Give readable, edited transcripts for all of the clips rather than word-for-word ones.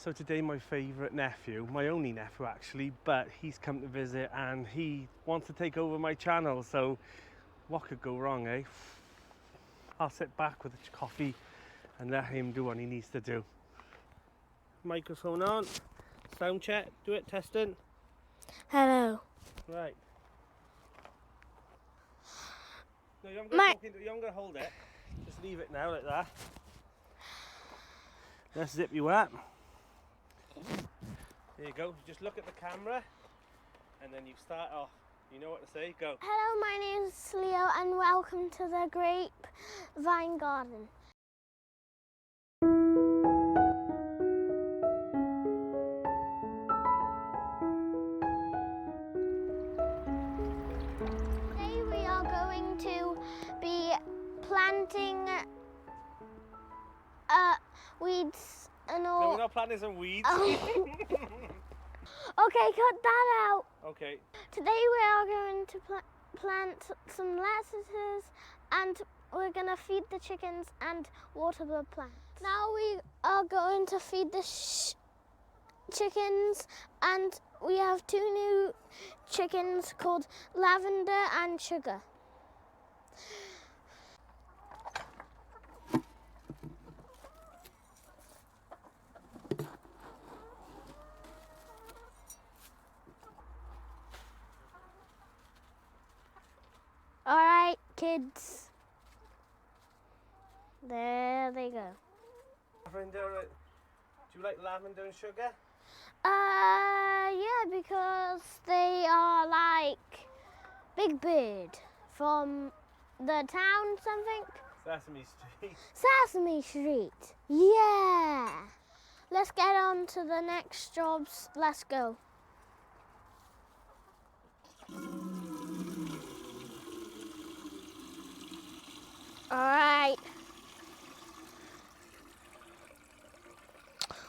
So today my favourite nephew, my only nephew actually, but he's come to visit and he wants to take over my channel, so what could go wrong, eh? I'll sit back with a coffee and let him do what he needs to do. Microphone on, sound check, do it, testing. Hello. Right. No, you haven't got to hold it. Just leave it now like that. Let's zip you up. There you go. Just look at the camera and then you start off. You know what to say? Go. Hello, my name is Leo and welcome to the Grapevine Garden. Today we are going to be planting weeds and all. No, we're not planting some weeds. Okay, cut that out. Okay. Today we are going to plant some lettuces and we're going to feed the chickens and water the plants. Now we are going to feed the chickens, and we have two new chickens called Lavender and Sugar. All right, kids. There they go. Lavender, do you like lavender and sugar? Yeah, because they are like Big Bird from the town something. Sesame Street. Sesame Street. Yeah. Let's get on to the next jobs. Let's go. All right.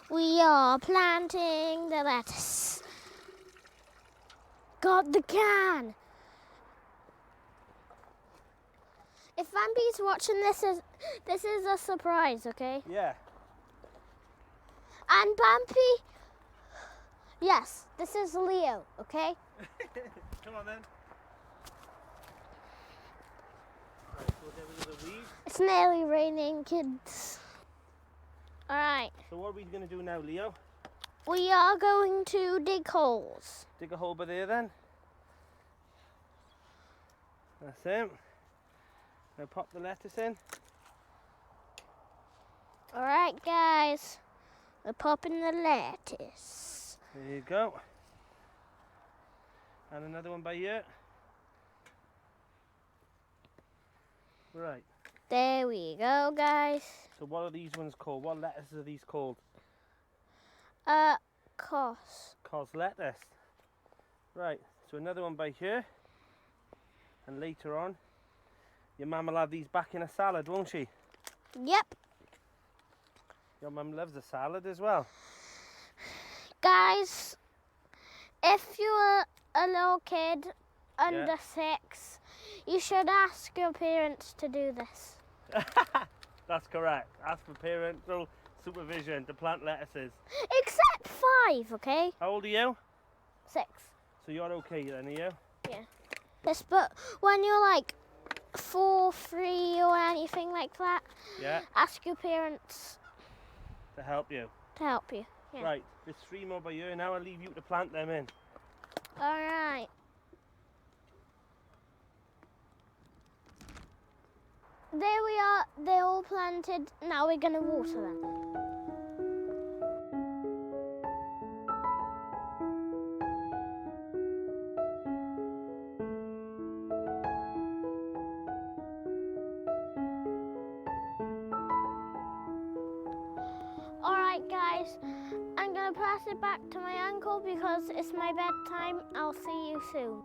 We are planting the lettuce. Got the can. If Bambi's watching this is a surprise, okay? Yeah. And Bambi, yes, this is Leo, okay? Come on then. Right, so we'll get rid of the weeds. It's nearly raining, kids. All right. So what are we going to do now, Leo? We are going to dig holes. Dig a hole by there then. That's it. Now pop the lettuce in. All right, guys. We're popping the lettuce. There you go. And another one by here. Right. There we go, guys. So what are these ones called? What lettuces are these called? Cos. Cos lettuce. Right. So another one by here. And later on, your mum will have these back in a salad, won't she? Yep. Your mum loves a salad as well. Guys, if you're a little kid under 6, you should ask your parents to do this. That's correct. Ask for parental supervision to plant lettuces. Except 5, okay? How old are you? 6. So you're okay then, are you? Yeah. Yes, but when you're like 4, 3 or anything like that, Yeah. ask your parents To help you. to help you. Yeah. Right, there's 3 more by here. Now I'll leave you to plant them in. All right. There we are. They're all planted. Now we're going to water them. All right, guys. I'm going to pass it back to my uncle because it's my bedtime. I'll see you soon.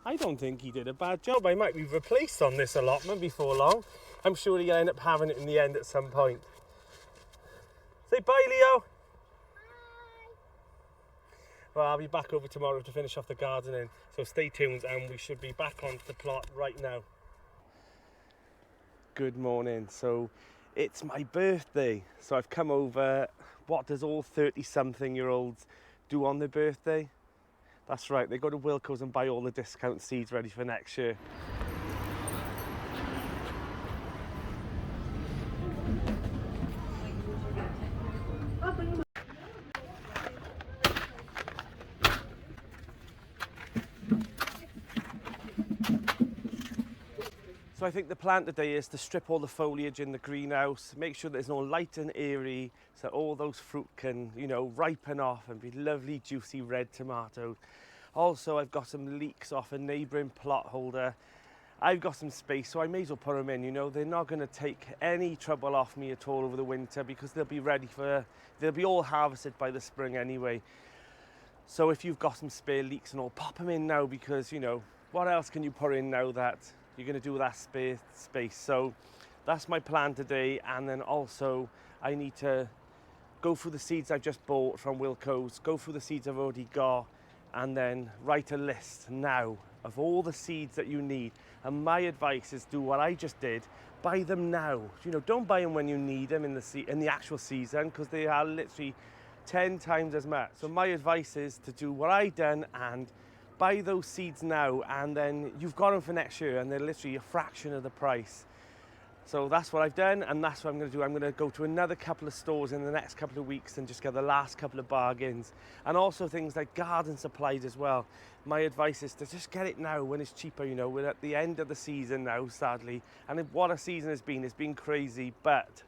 I don't think he did a bad job. I might be replaced on this allotment before long. I'm sure he'll end up having it in the end at some point. Say bye, Leo. Bye. Well, I'll be back over tomorrow to finish off the gardening, so stay tuned and we should be back on the plot right now. Good morning. So It's my birthday, so I've come over. What does all 30-something-year-olds do on their birthday? That's right, they go to Wilko's and buy all the discount seeds ready for next year. So I think the plan today is to strip all the foliage in the greenhouse, make sure there's no light and airy, so all those fruit can, you know, ripen off and be lovely, juicy red tomatoes. Also, I've got some leeks off a neighbouring plot holder. I've got some space, so I may as well put them in, you know. They're not going to take any trouble off me at all over the winter because they'll be ready for, they'll be all harvested by the spring anyway. So if you've got some spare leeks and all, pop them in now because, you know, what else can you put in now that you're going to do with that spare space? So that's my plan today. And then also I need to go through the seeds I've just bought from Wilko's, go through the seeds I've already got, and then write a list now of all the seeds that you need. And my advice is do what I just did, buy them now. You know, don't buy them when you need them in the actual season because they are literally 10 times as much. So my advice is to do what I done and buy those seeds now, and then you've got them for next year and they're literally a fraction of the price. So that's what I've done, and that's what I'm going to do. I'm going to go to another couple of stores in the next couple of weeks and just get the last couple of bargains, and also things like garden supplies as well. My advice is to just get it now when it's cheaper. You know, we're at the end of the season now, sadly, and what a season it's been crazy, but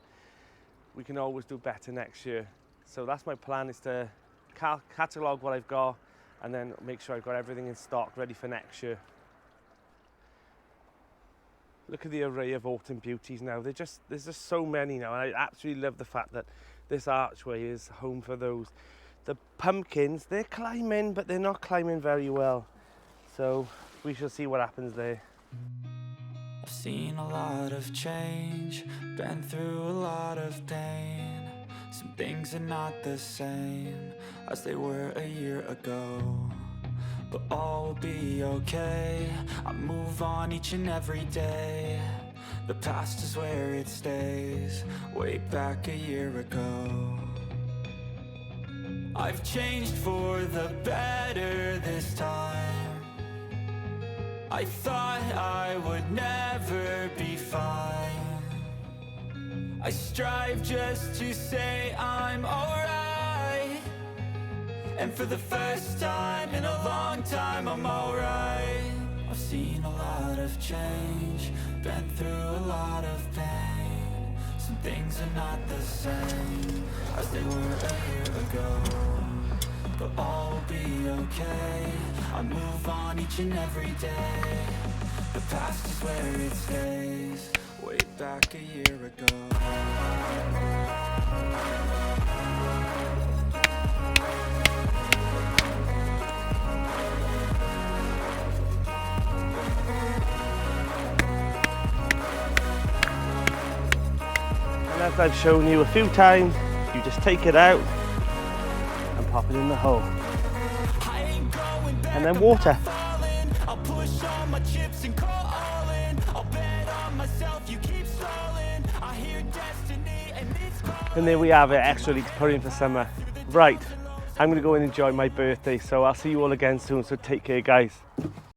we can always do better next year. So that's my plan, is to catalogue what I've got and then make sure I've got everything in stock ready for next year. Look at the array of autumn beauties now. There's just so many now, and I absolutely love the fact that this archway is home for those. The pumpkins, they're climbing, but they're not climbing very well. So we shall see what happens there. I've seen a lot of change, been through a lot of pain. Some things are not the same as they were a year ago, but all will be okay. I move on each and every day. The past is where it stays, way back a year ago. I've changed for the better this time. I thought I would never be fine. I strive just to say I'm alright, and for the first time in a long time I'm alright. I've seen a lot of change, been through a lot of pain. Some things are not the same as they were a year ago, but all will be okay. I move on each and every day. The past is where it stays, way back a year ago. And as I've shown you a few times, you just take it out and pop it in the hole. And then water. I'll push all my chips and call all in. I'll bet on myself, you keep stalling. I hear destiny and it's calling. And there we have it, extra leeks put in for summer. Right, I'm going to go and enjoy my birthday, so I'll see you all again soon, so take care guys.